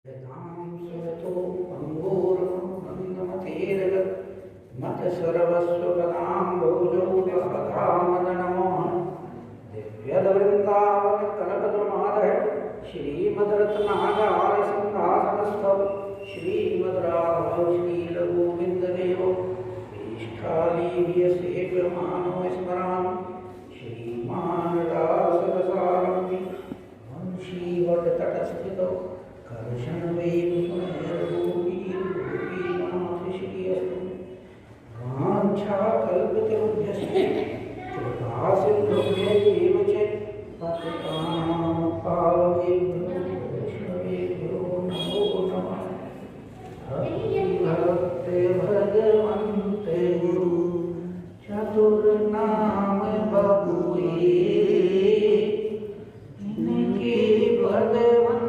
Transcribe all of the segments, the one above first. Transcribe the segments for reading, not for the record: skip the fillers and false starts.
यथांसतो अंगूरमन्यमतेर्गत मत सर्वस्वकलाम्भोजौ कथामदनमोहन दिव्यदवृन्दावन कनकद्रुमादय श्रीमद्रत्नागार सिंहासनस्थौ श्रीमद्राघव श्रीलगोविन्ददेव इष्टालीयसेव्यमानो स्मरामि श्रीमान् रासरसारम्भि वंशीवटतटस्थितौ वाञ्छाकल्पतरुभ्यश्च कृपासिन्धुभ्यैव च पतितानां पावनेभ्यो वैष्णवेभ्यो नमो नमः। भक्ते भगवन्ते गुरु चतुर्नाम बबुए इनके भगवन्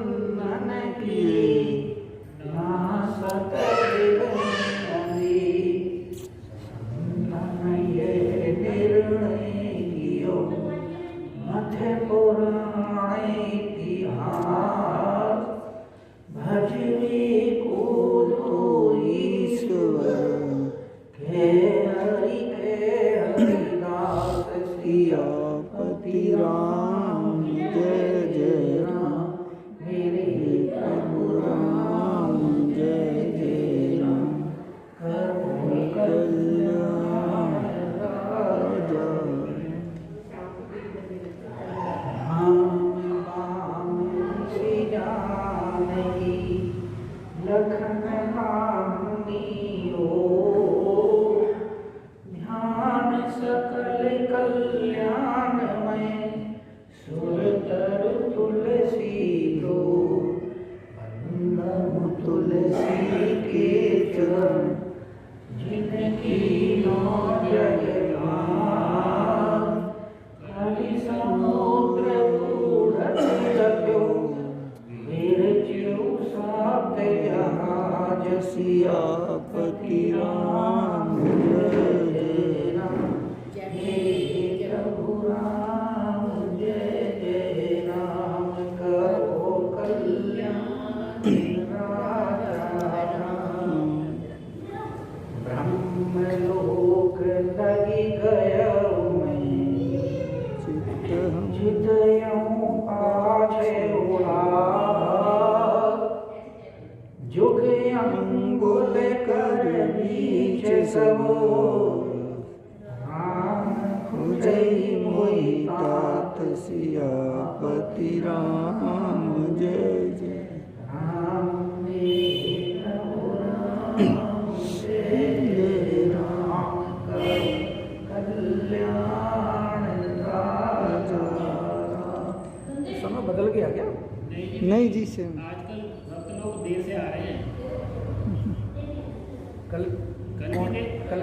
नहीं जी से आजकल भक्त लोग देर से आ रहे हैं। कल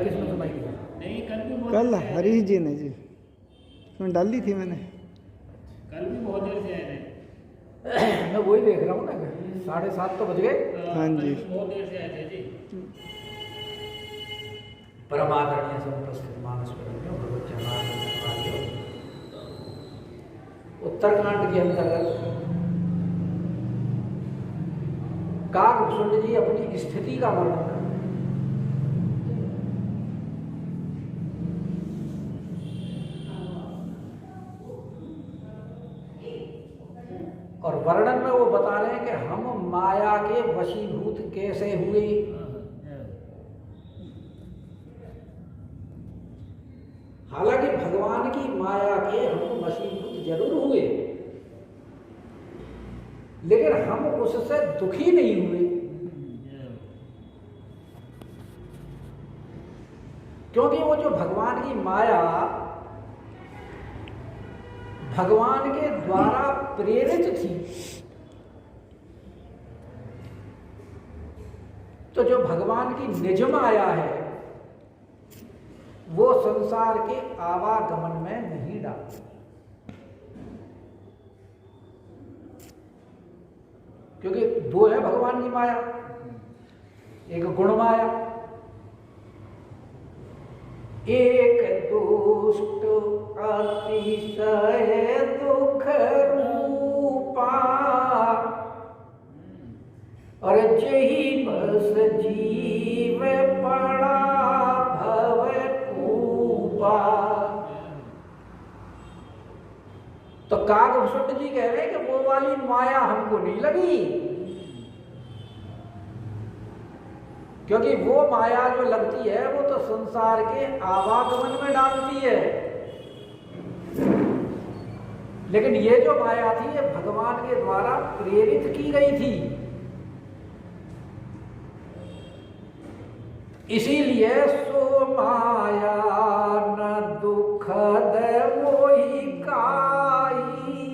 किसने सुनाई थी? नहीं, कल भी बहुत कल हरीश जी ने जी उसमें डाली थी मैंने। कल भी बहुत देर से आए थे। मैं वही देख रहा हूँ ना, 7:30 तो बज गए। हाँ जी, बहुत देर से आए थे जी। परमादरणीय संप्रस्थित मानस उत्तरकांड के अंतर्गत काकभुषुंड जी अपनी स्थिति का वर्णन करते हैं। और वर्णन में वो बता रहे हैं कि हम माया के वशीभूत कैसे हुए। हालांकि भगवान की माया के हम वशीभूत जरूर हुए, लेकिन हम उससे दुखी नहीं हुए, क्योंकि वो जो भगवान की माया भगवान के द्वारा प्रेरित थी। तो जो भगवान की निज माया है वो संसार के आवागमन में नहीं डालती, क्योंकि दो है भगवान की माया, एक गुण माया, एक दुष्ट अतिशय दुख रूपा और जेहि बस जीव पड़ा भव कूपा। तो कागभूषण जी कह रहे हैं कि वो वाली माया हमको नहीं लगी, क्योंकि वो माया जो लगती है वो तो संसार के आवागमन में डालती है, लेकिन ये जो माया थी ये भगवान के द्वारा प्रेरित की गई थी। इसीलिए सो माया न दुखद मोहि काई,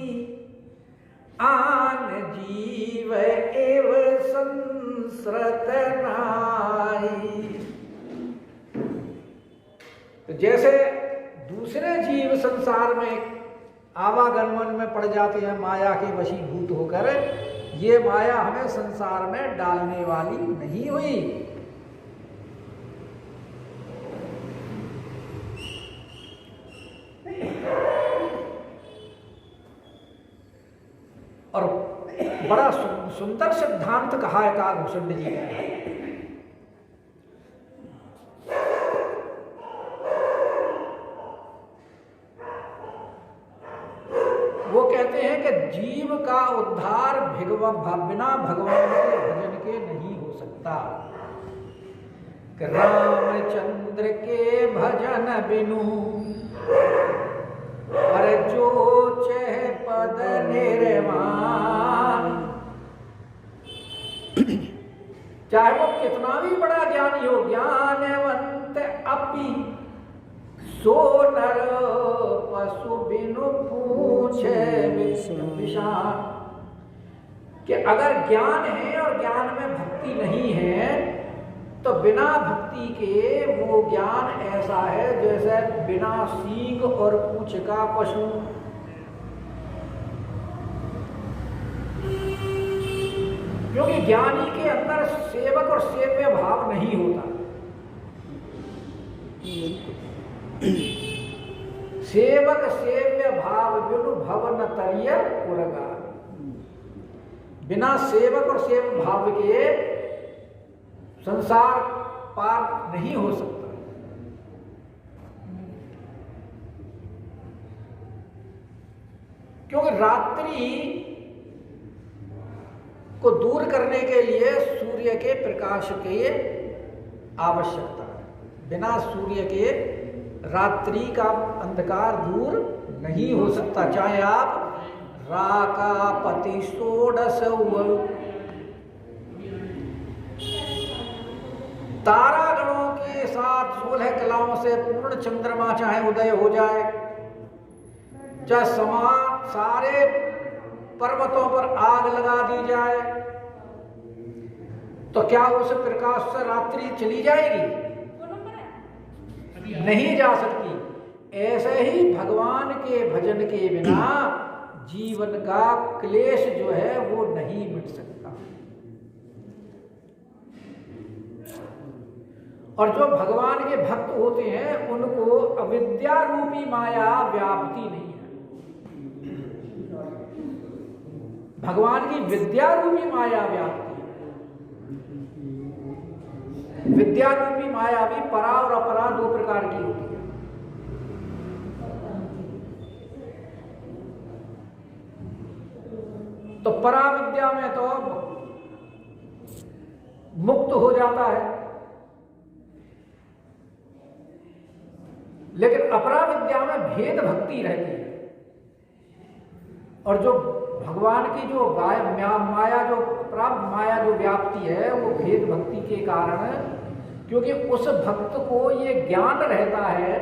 आन जीव एव संसृत नाई। तो जैसे दूसरे जीव संसार में आवागमन में पड़ जाते हैं माया के वशीभूत होकर, ये माया हमें संसार में डालने वाली नहीं हुई। और बड़ा सुंदर सिद्धांत कहा है कागभूषण जी ने। वो कहते हैं कि जीव का उद्धार बिना भगवान के भजन के नहीं हो सकता। कि रामचंद्र के भजन बिनु पर जो चह पद निर्वाण। चाहे वो कितना भी बड़ा ज्ञानी हो, ज्ञानवंत अपि सो नर पशु बिनु पूछे विषाण। कि अगर ज्ञान है और ज्ञान में भक्ति नहीं है तो बिना भक्ति के वो ज्ञान ऐसा है जैसे बिना सींग और पूंछ का पशु। क्योंकि ज्ञानी के अंदर सेवक और सेव्य भाव नहीं होता। सेवक सेव्य भाव बिनु भवन तरिय उरगा। बिना सेवक और सेव्य भाव के संसार पार नहीं हो सकता। क्योंकि रात्रि को दूर करने के लिए सूर्य के प्रकाश की आवश्यकता है। बिना सूर्य के रात्रि का अंधकार दूर नहीं हो सकता। चाहे आप राकापति षोडश तारागणों के साथ 16 कलाओं से पूर्ण चंद्रमा चाहे उदय हो जाए, चाहे समान सारे पर्वतों पर आग लगा दी जाए, तो क्या उस प्रकाश से रात्रि चली जाएगी? नहीं जा सकती। ऐसे ही भगवान के भजन के बिना जीवन का क्लेश जो है वो नहीं मिट सकता। और जो भगवान के भक्त होते हैं उनको अविद्या रूपी माया व्याप्ति नहीं है। भगवान की विद्या रूपी माया व्याप्ति है। विद्या रूपी माया भी परा और अपरा दो प्रकार की होती है। तो परा विद्या में तो मुक्त हो जाता है, लेकिन अपरा विद्या में भेद भक्ति रहती है। और जो भगवान की जो माया जो अपराध माया जो व्याप्ति है वो भेद भक्ति के कारण, क्योंकि उस भक्त को ये ज्ञान रहता है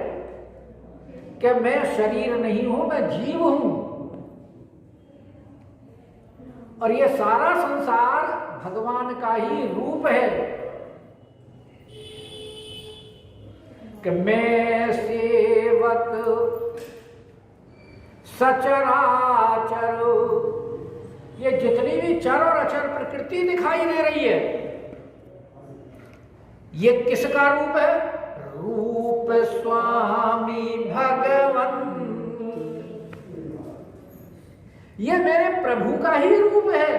कि मैं शरीर नहीं हूं, मैं जीव हूं, और ये सारा संसार भगवान का ही रूप है। कि मैं सेवक सचराचर, ये जितनी भी चर और अचर प्रकृति दिखाई दे रही है ये किसका रूप है? रूप स्वामी भगवन। ये मेरे प्रभु का ही रूप है।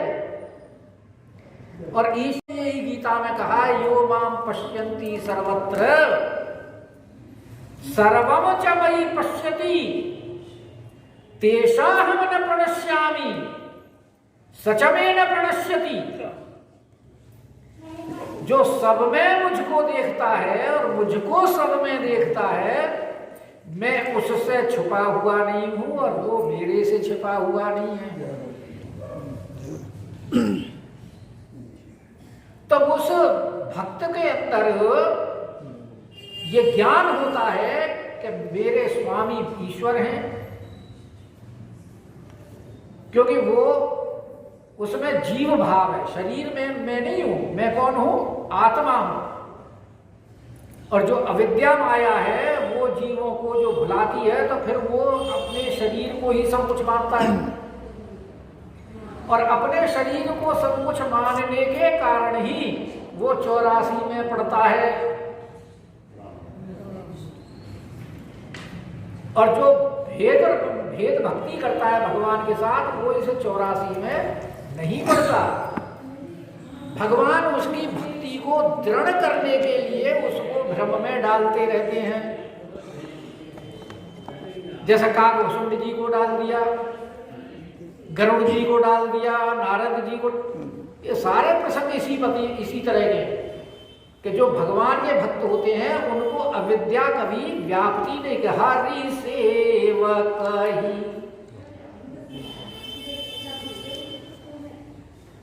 और इसलिए ही गीता में कहा यो माम पश्यन्ति सर्वत्र सर्वम च मयि पश्यति तेषाहम न प्रणश्यामि सच में न प्रणश्यति। जो सब में मुझको देखता है और मुझको सब में देखता है, मैं उससे छुपा हुआ नहीं हूं और वो मेरे से छिपा हुआ नहीं है। तो उस भक्त के अंदर ये ज्ञान होता है कि मेरे स्वामी ईश्वर हैं, क्योंकि वो उसमें जीव भाव है। शरीर में मैं नहीं हूं, मैं कौन हूं? आत्मा हूं। और जो अविद्या माया है वो जीवों को जो भुलाती है, तो फिर वो अपने शरीर को ही सब कुछ मानता है। और अपने शरीर को सब कुछ मानने के कारण ही वो 84 में पड़ता है। और जो भेद भक्ति करता है भगवान के साथ, वो इस 84 में नहीं पड़ता। भगवान उसकी भक्ति को दृढ़ करने के लिए उसको भ्रम में डालते रहते हैं। जैसा काकभूषुंड जी को डाल दिया, गरुड़ जी को डाल दिया, नारद जी को, ये सारे प्रसंग इसी तरह के कि जो भगवान के भक्त होते हैं उनको अविद्या कभी व्याप्ति नहीं। कहा हरि सेवक ही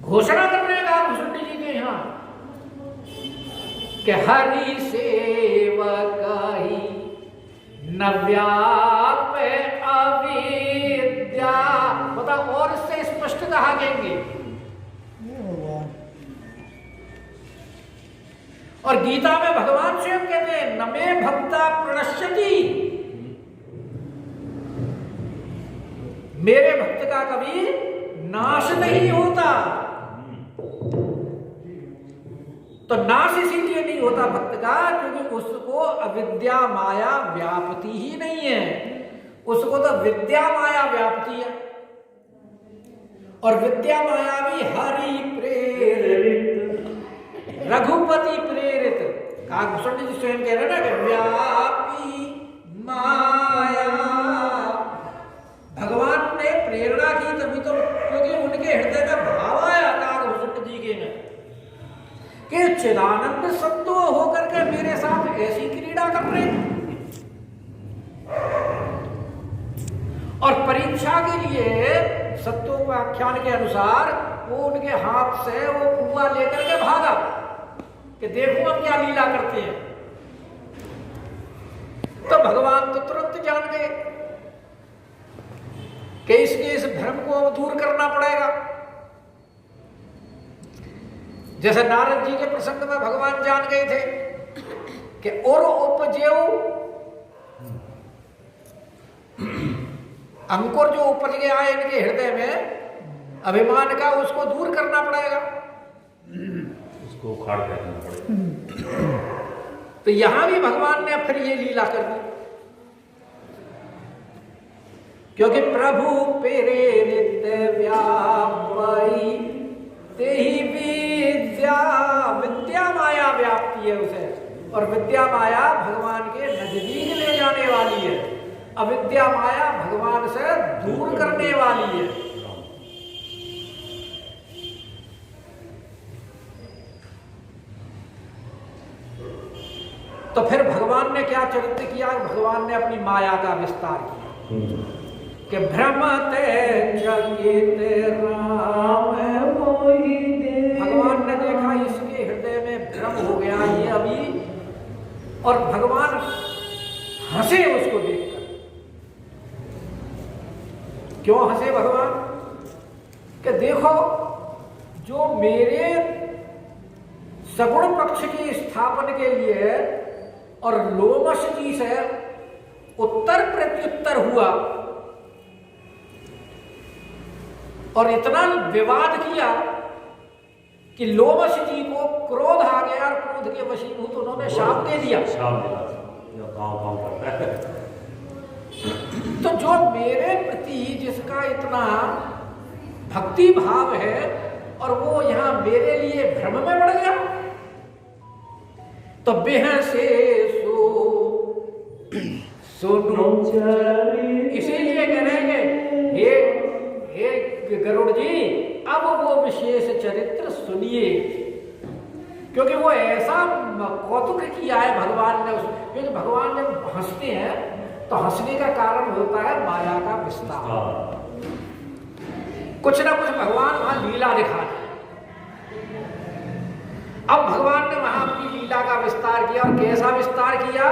घोषणा करने का भूषुंड जी के यहाँ कि हरि सेवक ही न व्यापे अविद्या। बता और इससे स्पष्ट कहा कहेंगे। और गीता में भगवान स्वयं कहते हैं न मे भक्ता प्रणश्यति, मेरे भक्त का कभी नाश नहीं होता। तो नाश इसीलिए नहीं होता भक्त का क्योंकि उसको अविद्या माया व्याप्ति ही नहीं है। उसको तो विद्या माया व्याप्ति है। और विद्या माया भी हरि प्रेरित, रघुपति प्रेरित। काकभूषुंड जी स्वयं कह रहे ना कि व्यापी माया, भगवान ने प्रेरणा की तभी तो, क्योंकि उनके हृदय का भाव आया काकभूषुंड जी के में कि चिदानंद सत्तो होकर के मेरे साथ ऐसी क्रीड़ा कर रहे हैं। और परीक्षा के लिए सत्योपाख्यान के अनुसार वो उनके हाथ से वो कुआं लेकर के भागा कि देखो हम क्या लीला करते हैं। तो भगवान तो तुरंत जान गए कि इसके इस भ्रम को अब दूर करना पड़ेगा। जैसे नारद जी के प्रसंग में भगवान जान गए थे कि और उपजेऊ अंकुर जो उपज गया है इनके हृदय में अभिमान का, उसको दूर करना पड़ेगा, उसको उखाड़ फेंकना पड़ेगा। तो यहां भी भगवान ने फिर ये लीला कर दी क्योंकि प्रभु प्रेरित व्यापी तेहि विद्या, विद्या माया व्याप्ति है उसे। और विद्या माया भगवान के नजदीक ले जाने वाली है, अविद्या माया भगवान से दूर करने वाली है। तो फिर भगवान ने क्या चरित्र किया? भगवान ने अपनी माया का विस्तार किया कि भ्रमते जगित राम मोहि दे। भगवान ने देखा इसके हृदय में भ्रम हो गया ये अभी, और भगवान हंसे उसको देखकर। क्यों हंसे भगवान? कि देखो जो मेरे सगुण पक्ष की स्थापन के लिए और लोमश जी से उत्तर प्रत्युत्तर हुआ और इतना विवाद किया कि लोमश जी को क्रोध आ गया और क्रोध के वशीभूत उन्होंने शाप दे दिया। तो जो मेरे प्रति जिसका इतना भक्ति भाव है और वो यहाँ मेरे लिए भ्रम में पड़ गया। तो बेह से सुनो इसीलिए करेंगे हे गरुड़ जी, अब वो विशेष चरित्र सुनिए, क्योंकि वो ऐसा कौतुक किया है भगवान ने। क्योंकि भगवान जब हंसते हैं तो हंसने का कारण होता है माया का विस्तार। कुछ ना कुछ भगवान वहां लीला दिखाते। अब भगवान ने वहां अपनी लीला का विस्तार किया, और कैसा विस्तार किया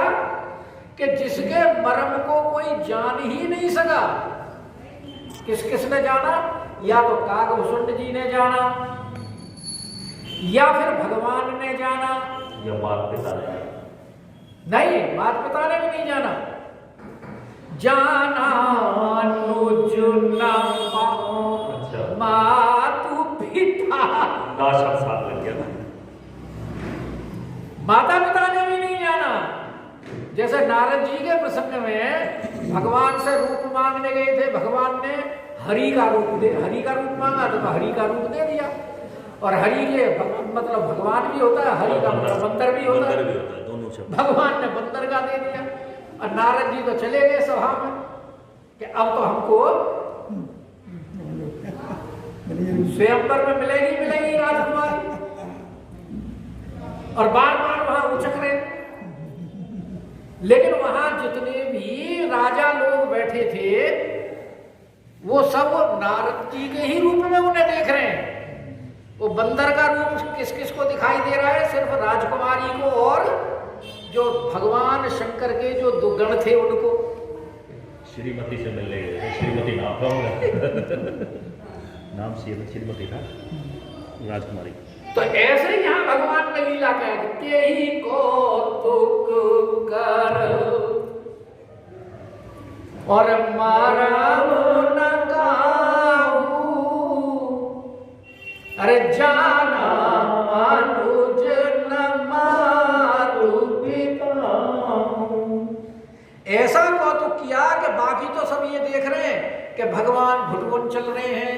कि जिसके मर्म को कोई जान ही नहीं सका। किसने जाना? या तो काकभूषुंड जी ने जाना, या फिर भगवान ने जाना, या माता पिता ने। नहीं, माता पिता ने भी नहीं जाना। जाना मातु पिता, साथ लग गया ना। माता पिता ने भी नहीं जाना। जैसे नारद जी के प्रसंग में भगवान से रूप मांगने गए थे, भगवान ने हरि का रूप मांगा तो हरि का रूप दे दिया। और हरि के मतलब भगवान भी होता है, हरि का मतलब बंदर भी होता है, दोनों शब्द। भगवान ने बंदर का दे दिया। और नारद जी तो चले गए सभा में कि अब तो हमको स्वयंवर में मिलेगी राजकुमारी। और बार बार वहां उचक रहे। लेकिन वहां जितने भी राजा लोग बैठे थे वो सब नारद जी के ही रूप में उन्हें देख रहे हैं। वो बंदर का रूप किस किस को दिखाई दे रहा है? सिर्फ राजकुमारी को और जो भगवान शंकर के जो दो गण थे उनको। श्रीमती से मिलने गए। श्रीमती नाम था नाम श्रीमती था राजकुमारी। तो ऐसे ही यहाँ भगवान ने लीला कहते ही कौतुक कर और मारा न काहू, अरे जाना अनुज न मातु पिता। ऐसा कौतुक किया कि बाकी तो सब ये देख रहे हैं कि भगवान भुटवन चल रहे हैं,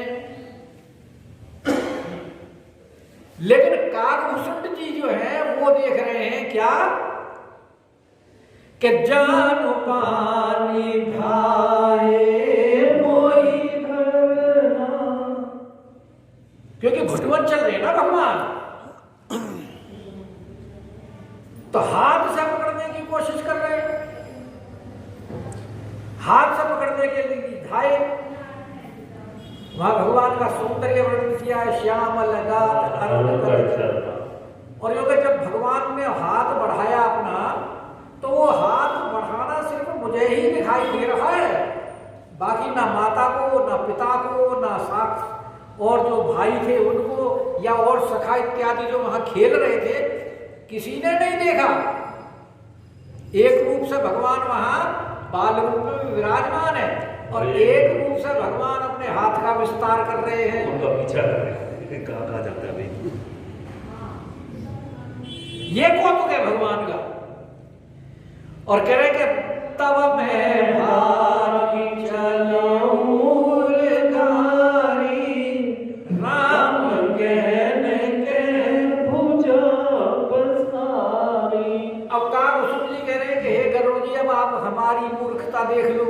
लेकिन काकभूषुंड जी जो है वो देख रहे हैं क्या कि जान पानी भाए मोई धरना। क्योंकि घुटवन चल रहे हैं ना भगवान, तो हाथ से पकड़ने की कोशिश कर रहे हैं, हाथ से पकड़ने के लिए धाये। वहां भगवान का सौंदर्य वर्णन किया है, श्याम लगात और जब भगवान ने हाथ बढ़ाया अपना, तो वो हाथ बढ़ाना सिर्फ मुझे ही दिखाई दे रहा है, बाकी ना माता को, ना पिता को, ना साथ और जो भाई थे उनको, या और सखा इत्यादि जो वहां खेल रहे थे, किसी ने नहीं देखा। एक रूप से भगवान वहां बाल रूप में विराजमान है और एक रूप से भगवान अपने हाथ का विस्तार कर रहे हैं। उनका पीछा कर रहे हैं, कहाँ जाता है अभी। ये कौतुक है भगवान का। और कह रहे कि तब मैं भागी चलूं रे गारी, राम कहने के भुजा बसारी। अब काकभूषुंड जी कह रहे हैं कि हे गरुड़ जी, अब आप हमारी मूर्खता देख लो।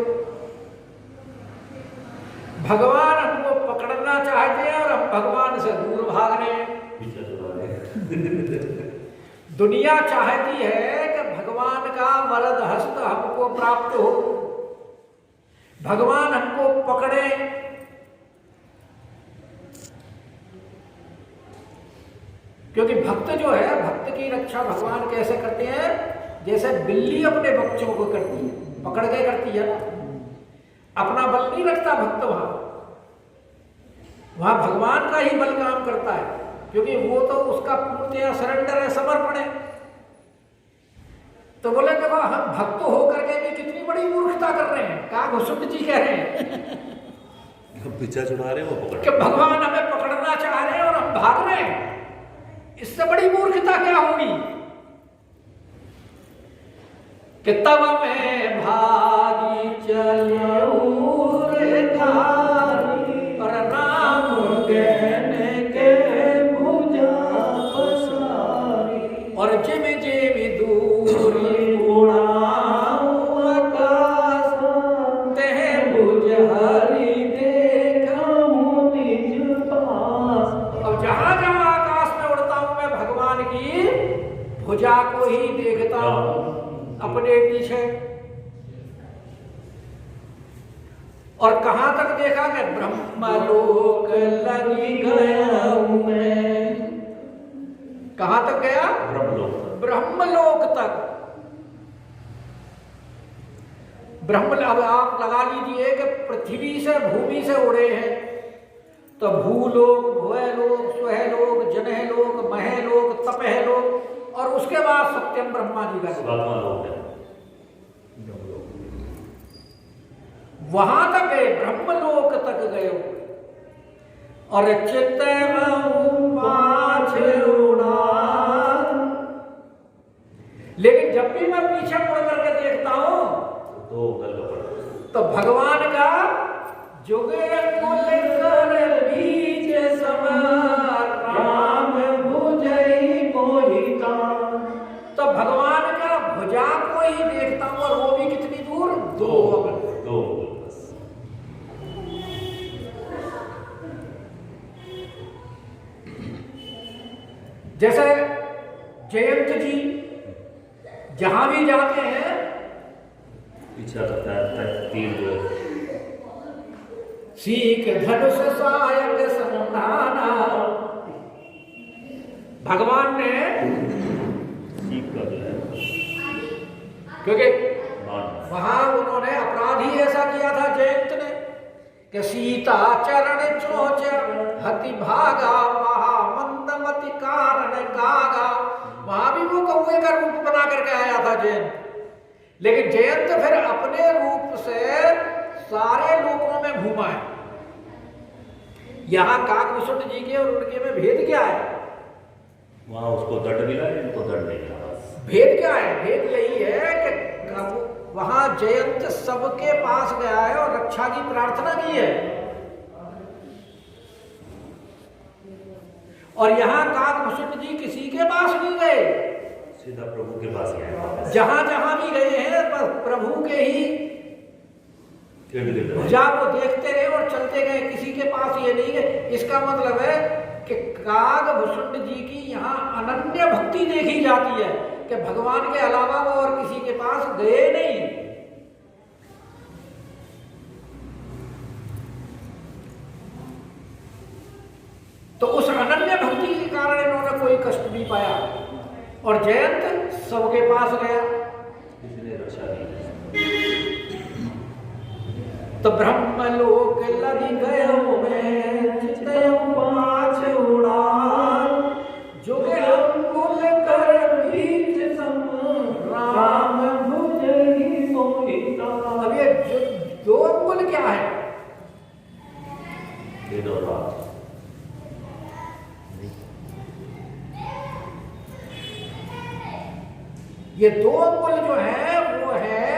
भगवान हमको पकड़ना चाहते हैं और हम भगवान से दूर भाग रहे हैं। दुनिया चाहती है कि भगवान का वरद हस्त हमको प्राप्त हो, भगवान हमको पकड़े। क्योंकि भक्त जो है, भक्त की रक्षा भगवान कैसे करते हैं? जैसे बिल्ली अपने बच्चों को करती है, पकड़ के करती है, अपना बल नहीं रखता भक्त। वहां भगवान का ही बल काम करता है, क्योंकि वो तो उसका पूर्णतः सरेंडर है, समर्पण है। तो बोले देखो, हम भक्त होकर के भी कितनी बड़ी मूर्खता कर रहे हैं। काकभूषुंड जी कह रहे हैं पीछा छुड़ा रहे हैं, वो पकड़ कि भगवान हमें पकड़ना चाह रहे हैं और हम भाग रहे हैं। इससे बड़ी मूर्खता क्या होगी? कि तब मैं भागी चलूं रे गारी, और राम कहने के जिम जिम दूरी उड़ाऊं आकाश, तह भुज हरि देखूं निज पास। अब जहां जहां आकाश में उड़ता हूं मैं भगवान की भुजा को ही देखता हूं अपने पीछे। और कहां तक देखा कि ब्रह्मलोक लगी गया हूं मैं। कहां तक गया? ब्रह्मलोक तक। अब आप लगा लीजिए कि पृथ्वी से भूमि से उड़े हैं तो भूलोक, भुवलोक, स्वहलोक, जनहलोक, महलोक, तपहलोक और उसके बाद सत्यम ब्रह्मा जी का लोक। वहां तक गए, ब्रह्मलोक तक गए। और चित्त पाछे उड़ा। लेकिन जब भी मैं पीछे मुड़ करके देखता हूं तो भगवान का जुगे कुल कर बीच समर राम भुजई मोहिता। तो भगवान का भुजा को ही देखता हूं और वो भी कितनी दूर? दो। जैसे जयंत जी जहां भी जाते हैं पीछा करता है तीर जो सीख धनुष सायक संधाना। भगवान ने सीख कर जो है क्योंकि वहां उन्होंने अपराधी ऐसा किया था जयंत ने कि सीता चरण चोच हति भागा महामंदमति कारण गागा। वहां भी वो कौवे का रूप बना करके आया था जयंत। लेकिन जयंत फिर अपने रूप से सारे लोकों में घूमा है। यहां काकभूषण जी के और उनके में भेद क्या है? वहां उसको दंड मिला है, इनको दंड नहीं मिला। भेद क्या है? भेद यही है कि वहां जयंत सबके पास गया है और रक्षा की प्रार्थना की है और यहां काकभूषण जी किसी के पास नहीं गए, सीधा प्रभु के पास गए। जहां जहां भी गए हैं बस प्रभु के ही भुजा को देखते रहे और चलते गए, किसी के पास ये नहीं गए। इसका मतलब है कि काकभूषण जी की यहाँ अनन्य भक्ति देखी जाती है कि भगवान के अलावा वो और किसी के पास गए नहीं। तो उस अनन्य भक्ति के कारण इन्होंने कोई कष्ट नहीं पाया और जयंत सबके पास गया। इसने रक्षा नहीं। तो ब्रह्मलोक लगी गयो मैं चितयो पाछ उड़ान जुगे अंकुल कर बीच सम राम भुजई मोहिता। अब ये दो अंकुल क्या है? दिन और रात। ये दो अंकुल जो है वो है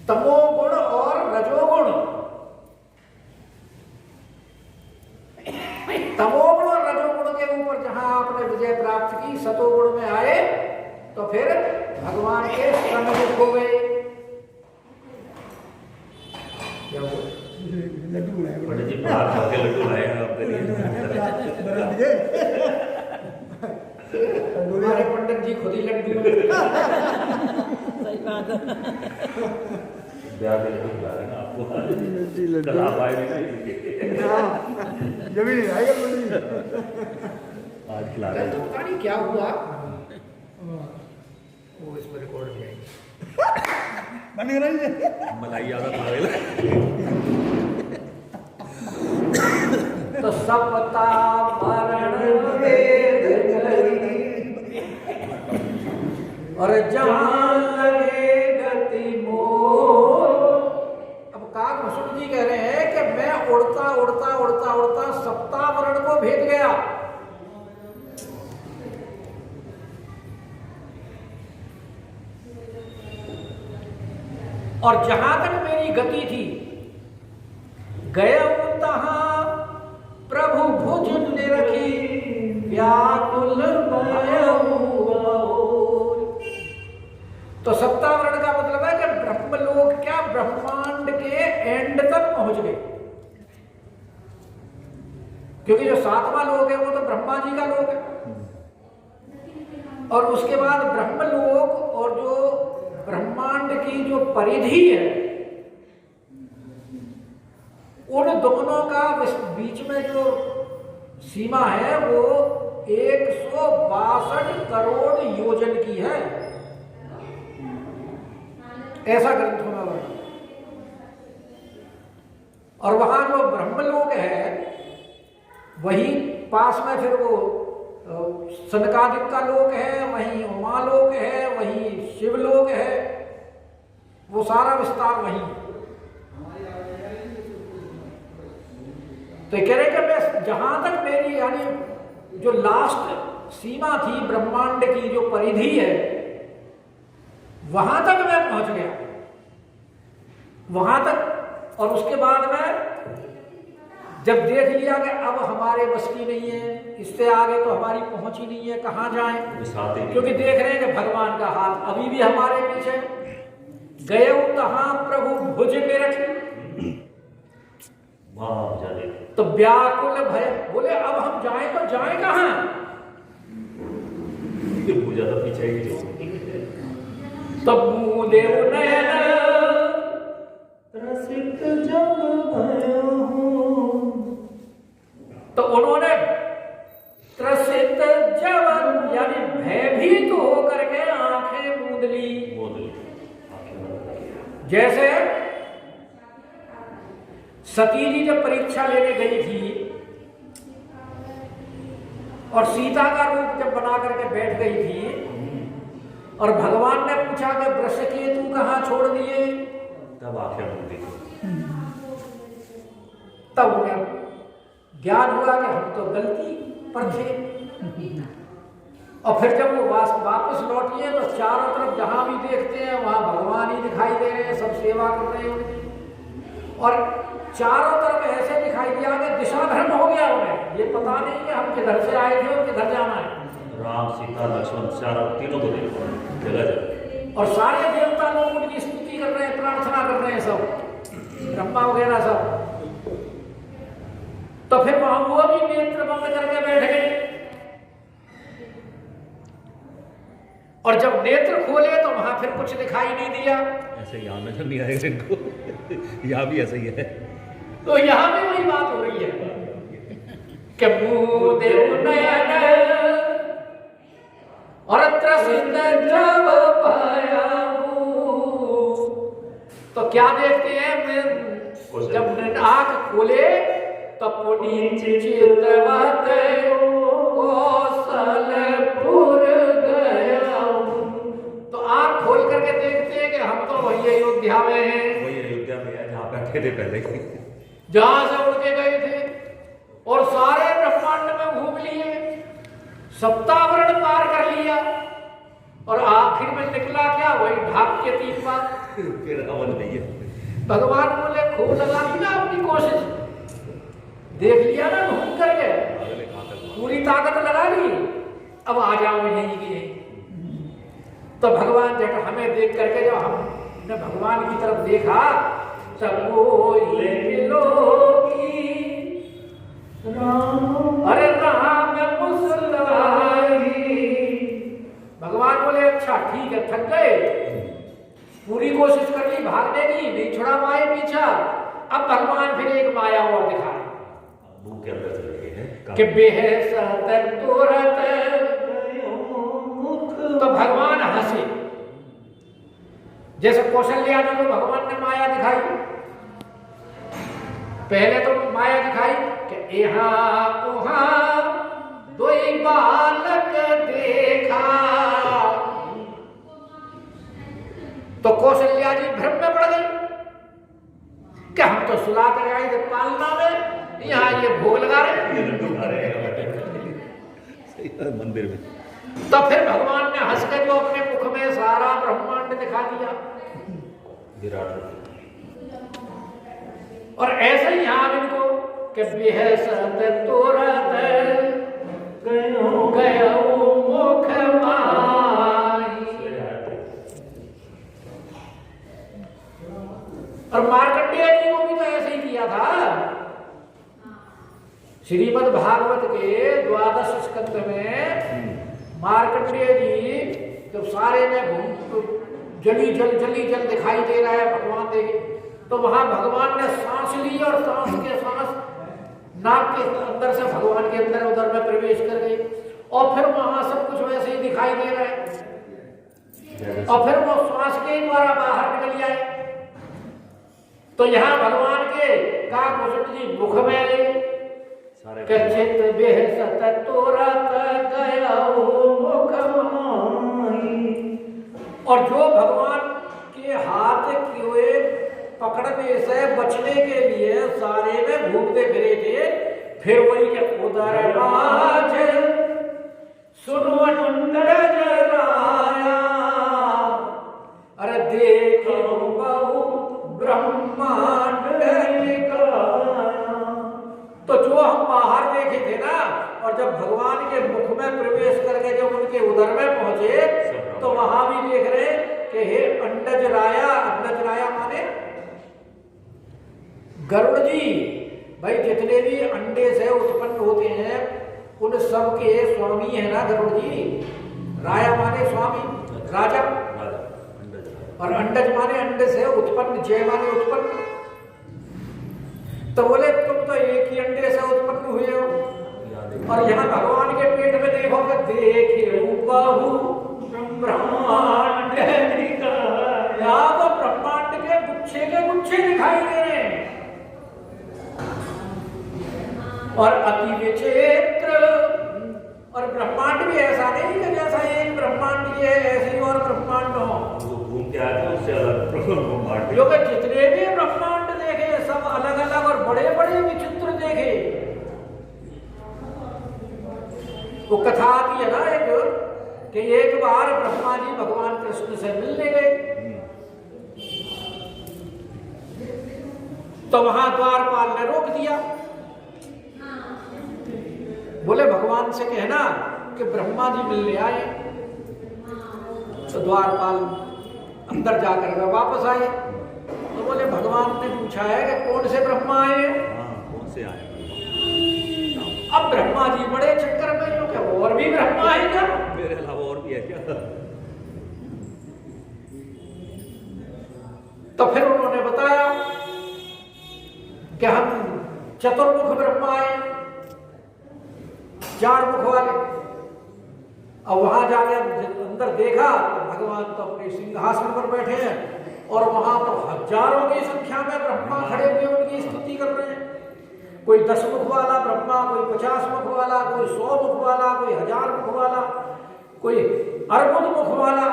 तमोगुण और रजोगुण। तमोगुण और रजोगुण के ऊपर जहां आपने विजय प्राप्त की, सतोगुण में आए तो फिर भगवान के सन्मुख हो गए। क्या हुआ? लड्डू बनाए पंडित जी बाहर जाके लड्डू लाए हैं आपके लिए। हमारे पंडित जी खुद ही लड्डू सही बात है। ब्याह के लड्डू खिला रहे हैं आपको। लड्डू कल आप आए नहीं ना, जब ही नहीं आएगा आज खिला रहे तो हैं। पता नहीं क्या हुआ। वो इसमें रिकॉर्ड में बन रही है। मलाई ज्यादा खा रहे तो सपता मरण वेद करी और जहां लगे गति मोह। अब काकभूषण जी कह रहे हैं कि मैं उड़ता उड़ता उड़ता उड़ता सप्तावरण को भेद गया। और जहां तक मेरी गति थी गया तहां प्रभु भुज निरखी व्याकुल भयऊ। तो सप्तावरण का मतलब है कि ब्रह्मलोक क्या ब्रह्मांड के एंड तक पहुंच गए, क्योंकि जो 7वां लोक है वो तो ब्रह्मा जी का लोक है। और उसके बाद ब्रह्मलोक और जो ब्रह्मांड की जो परिधि है, उन दोनों का बीच में जो सीमा है वो 162 करोड़ योजन की है, ऐसा ग्रंथों में वर्णन। और वहां जो ब्रह्मलोक है वही पास में फिर वो सनकादिक का लोक है, वहीं उमालोक है, वहीं शिवलोक है, वो सारा विस्तार वहीं है। तो कह रहे कि मैं जहां तक मेरी यानी जो लास्ट सीमा थी ब्रह्मांड की जो परिधि है वहां तक मैं पहुंच गया, वहां तक। और उसके बाद में जब देख लिया कि अब हमारे बस की नहीं है, इससे आगे तो हमारी पहुंच ही नहीं है, कहां जाएं, क्योंकि देख रहे हैं कि भगवान का हाथ अभी भी हमारे पीछे। गए तहां प्रभु भुज में रखे, तो व्याकुल भय, बोले अब हम जाएं तो जाएं कहां, पूजा तो पीछे ही जो तब मुंह देव नयन रसिक जब भयो हूं, तो उन्होंने त्रसित जब यानी भयभीत होकर के आंखें मूंद ली। जैसे सती जी जब परीक्षा लेने गई थी और सीता का रूप जब बना करके बैठ गई थी और भगवान ने पूछा कि वृषकेतु कहां छोड़ दिए, तब आंखें मूंदी, तब उन्हें ज्ञान हुआ कि हम तो गलती पर थे। और फिर जब वो वापस लौटिए तो चारों तरफ जहां भी देखते हैं वहां भगवान ही दिखाई दे रहे हैं, सब सेवा कर रहे हैं उनकी। और चारों तरफ ऐसे दिखाई दिया कि दिशा भ्रम हो गया उन्हें, ये पता नहीं कि हम किधर से आए थे और किधर जाना है। राम सीता लक्ष्मण चारों तीनों को देखो जगह जगह, और सारे देवता लोग उनकी स्तुति कर रहे हैं, प्रार्थना कर रहे हैं, सब ब्रह्मा वगैरह सब। तो फिर वहां वो भी नेत्र बंद करके बैठ गए, और जब नेत्र खोले तो वहां फिर कुछ दिखाई नहीं दिया। ऐसे यहाँ नजर नहीं आएगा इनको, यहाँ भी ऐसा ही है। तो यहां भी वही बात हो रही है कि मुंह देव नयन और त्रसित जब पाया हूं, तो क्या देखते हैं, जब आंख खोले तो पुनीत चितवत कौशलपुर गया हूं। तो आंख खोल करके देखते हैं कि हम तो वही अयोध्या में हैं, वही अयोध्या में है जहाँ बैठे थे पहले, जहां से उड़ के गए थे, और सारे ब्रह्मांड में घूम लिए, सप्तावरण पार कर लिया, और आखिर में निकला क्या, वही ढाक के 3 बार। फिर अवन नहीं है। भगवान बोले खूब लगा दी ना अपनी कोशिश, देख लिया ना घूम करके, पूरी ताकत लगा ली, अब आ जाओ यहीं की यहीं। तो भगवान जब हमें देख करके, जब हमने भगवान की तरफ देखा, तब वो ये मिलोगी अरे राम मुस्कुराई। भगवान बोले अच्छा ठीक है, थक गए, पूरी कोशिश कर ली भागने की, नहीं छुड़ा पाए पीछा। अब भगवान फिर एक माया और दिखाए मुंह के अंदर चले गए हैं कि बेहसत तुरत, तो भगवान हंसे, जैसे कौशल्या जी को भगवान ने माया दिखाई। पहले तो माया दिखाई कि यहाँ वहां दो बालक देखा, तो कौशल्या जी भ्रम में पड़ गई कि हम तो सुला कर आए थे पालना में, यहाँ ये भोग लगा रहे मंदिर में। तो फिर भगवान ने हंस के जो अपने मुख में सारा ब्रह्मांड दिखा दिया, विराट। और ऐसे ही यहाँ इनको कि बेहसत तुरत गयो मुख माई। श्रीमद् भागवत के 12 स्कंद में मार्कंडेय जी जब सारे में जली जल दिखाई दे रहा है भगवान देखे, तो वहां भगवान ने सांस ली और सांस के सांस नाक के अंदर से भगवान के अंदर उधर में प्रवेश कर गई, और फिर वहां सब कुछ वैसे ही दिखाई दे रहा है, और फिर वो श्वास के द्वारा बाहर निकल जाए। तो यहाँ भगवान के काकुशुंड जी मुख में गए, चित बेहसत तुरत गया मुख माही। और जो भगवान के हाथ किए पकड़ने से बचने के लिए सारे में घूमते फिरे थे, फिर वही के उदर बाज सुनवंदर जराया, अरे देखो बहु ब्रह्मांड निकाया। तो जो हम बाहर देखे थे ना, और जब भगवान के मुख में प्रवेश करके जब उनके उदर में पहुंचे, तो वहां भी देख रहे कि हे अंडज राया, अंडज राया माने गरुड़ जी, भाई जितने भी अंडे से उत्पन्न होते हैं उन सब के स्वामी है ना गरुड़ जी। राया माने स्वामी, राजा, और अंडज माने अंडे से उत्पन्न, जय माने उत्पन्न। तो बोले तुम तो एक ही अंडे से उत्पन्न हुए हो, और यहाँ भगवान के पेट में देखो कि देखे बहु ब्रह्मांड, यहाँ तो ब्रह्मांड के गुच्छे दिखाई दे रहे हैं। और अति विचित्र, और ब्रह्मांड भी ऐसा नहीं कि जैसा एक ब्रह्मांड ये ऐसे और ब्रह्मांड हो, क्योंकि जितने भी ब्रह्मांड देखे सब अलग अलग और बड़े बड़े विचित्र देखे। वो कथा आती है ना एक, कि एक बार ब्रह्मा जी भगवान कृष्ण से मिलने गए, तो वहां द्वारपाल ने रोक दिया, बोले भगवान से कहना कि ब्रह्मा जी मिलने आए। तो द्वारपाल अंदर जाकर के वापस आए, तो बोले भगवान ने पूछा है कि कौन से ब्रह्मा आए? कौन से आए? अब ब्रह्मा जी बड़े चक्कर में, जो क्या और भी ब्रह्मा है क्या? मेरे अलावा और भी है क्या? तो फिर उन्होंने बताया कि हम चतुर्मुख ब्रह्मा है, 4 मुख वाले। अब वहां जाके अंदर देखा तो भगवान तो अपने सिंहासन पर बैठे हैं, और वहां तो हजारों की संख्या में ब्रह्मा खड़े हुए उनकी स्तुति कर रहे हैं। कोई 10 मुख वाला ब्रह्मा, कोई 50 मुख वाला, कोई 100 मुख वाला, कोई 1000 मुख वाला, कोई अर्बुद मुख वाला,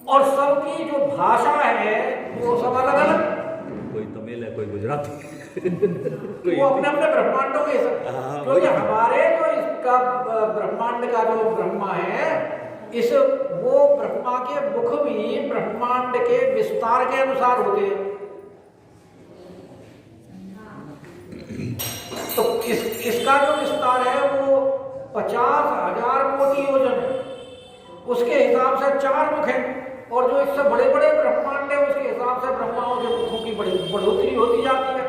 और सबकी जो भाषा है वो सब अलग अलग, कोई तमिल है, कोई गुजराती, वो अपने अपने ब्रह्मांडों के सब, क्योंकि हमारे जो इसका ब्रह्मांड का जो ब्रह्मा है, इस वो ब्रह्मा के मुख भी ब्रह्मांड के विस्तार के अनुसार होते हैं। तो इसका जो विस्तार है वो 50,000 कोटि योजन है, उसके हिसाब से 4 मुख हैं, और जो इससे बड़े बड़े ब्रह्मांड है उसके हिसाब से ब्रह्माओं के मुखों की बढ़ोतरी होती जाती है,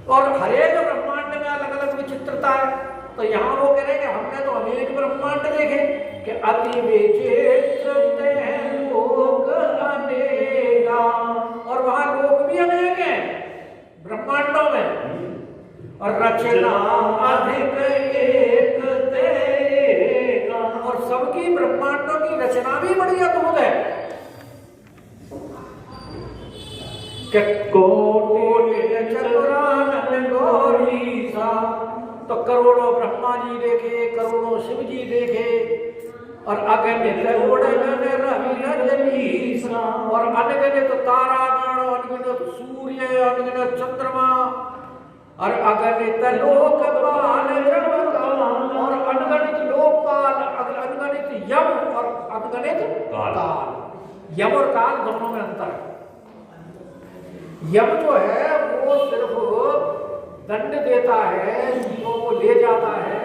और हर एक ब्रह्मांड में अलग अलग विचित्रता है। तो यहाँ वो कह रहे हैं कि हमने तो अनेक ब्रह्मांड देखे कि अति विचित्र लोक अनेका, और वहां लोक भी अनेक हैं ब्रह्मांडों में, और रचना अधिक एक तेका, और सबकी ब्रह्मांडों की रचना भी बड़ी अद्भुत है। तो करोड़ों ब्रह्मा जी देखे, करोड़ों शिव जी देखे, और अगणित और अनगिनत तारागण, अनगिनत सूर्य, अनगिनत चंद्रमा, और अगणित लोकपाल, और अनगणित लोकपाल, अनगणित यम और अनगणित काल। यम और काल दोनों में अंतर है। यम जो है वो सिर्फ दंड देता है, जीवों को ले जाता है,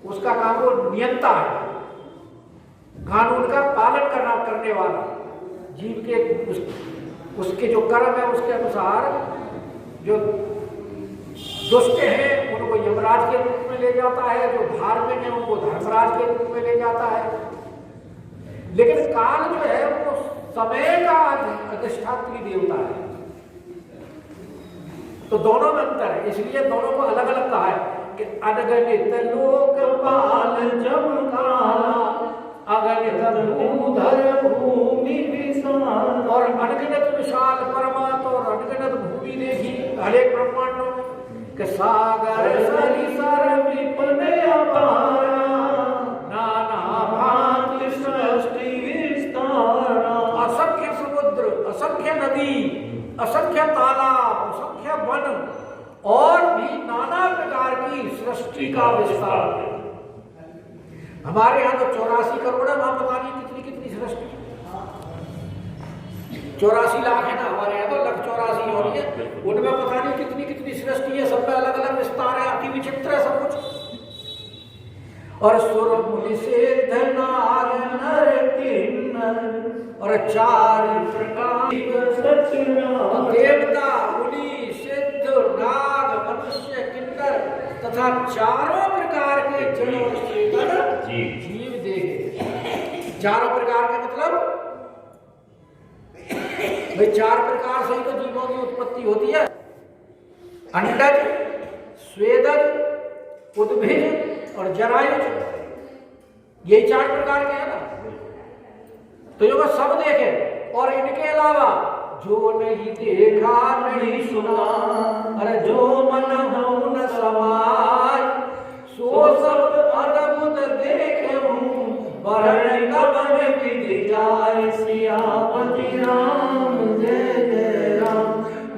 उसका काम वो नियंता है, कानून का पालन करने वाला, जीव के उसके जो कर्म है उसके अनुसार जो दुष्ट हैं उनको यमराज के रूप में ले जाता है, जो धार्मिक हैं उनको धर्मराज के रूप में ले जाता है। लेकिन काल जो है वो समय का अधिष्ठात्री देवता है, तो दोनों में अंतर है, इसलिए दोनों को अलग अलग कहा है कि अनगणित लोकपाल जब काला, अगणित भूधर भूमि विशाल, और अनगिनत विशाल पर्वत और अनगिनत भूमि देखी हरेक ब्रह्मांडों में, कि सागर सरिसर विपुल अपारा, नाना भांति सृष्टि विस्तारा। असंख्य समुद्र, असंख्य नदी, असंख्य तालाब, असंख्य वन और भी नाना प्रकार की सृष्टि का विस्तार। हमारे यहाँ तो 84 करोड़ है, वहां पता नहीं कितनी कितनी सृष्टि, 84 लाख है ना, हमारे यहाँ तो 184 हो रही है, उनमें पता नहीं कितनी कितनी सृष्टि है, सब में अलग अलग विस्तार है, अति विचित्र है सब कुछ। और सुर मुनि सिद्ध नार नर किन्नर और 4 प्रकार देवता मुनि सिद्ध नाग मनुष्य किन्नर तथा चारों प्रकार के जड़ और चेतन जीव देखे। चारों प्रकार के मतलब भाई 4 प्रकार से ही तो जीवों की उत्पत्ति होती है, अंडज, स्वेदज, उद्भिज और जरायुज, यही 4 प्रकार के हैं ना। तो ये सब देखे, और इनके अलावा जो नहीं देखा नहीं सुना, अरे जो मन हो न समाज, सो सब अद्भुत देखे हूँ, वरण कवन विधि जाय, सियापति राम जय जय राम,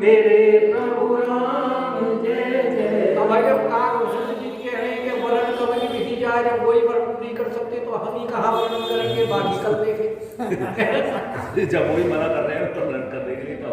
मेरे प्रभु राम जय जय। अब भाई अब कहा जी कह रहे हैं कि वरण कवन विधि जाए, जब वही वर्णन नहीं कर सकते तो हम ही कहाँ वर्णन करेंगे, बाकी कल देखें। जब वही मना कर रहे हैं तो वर्णन कर देंगे तो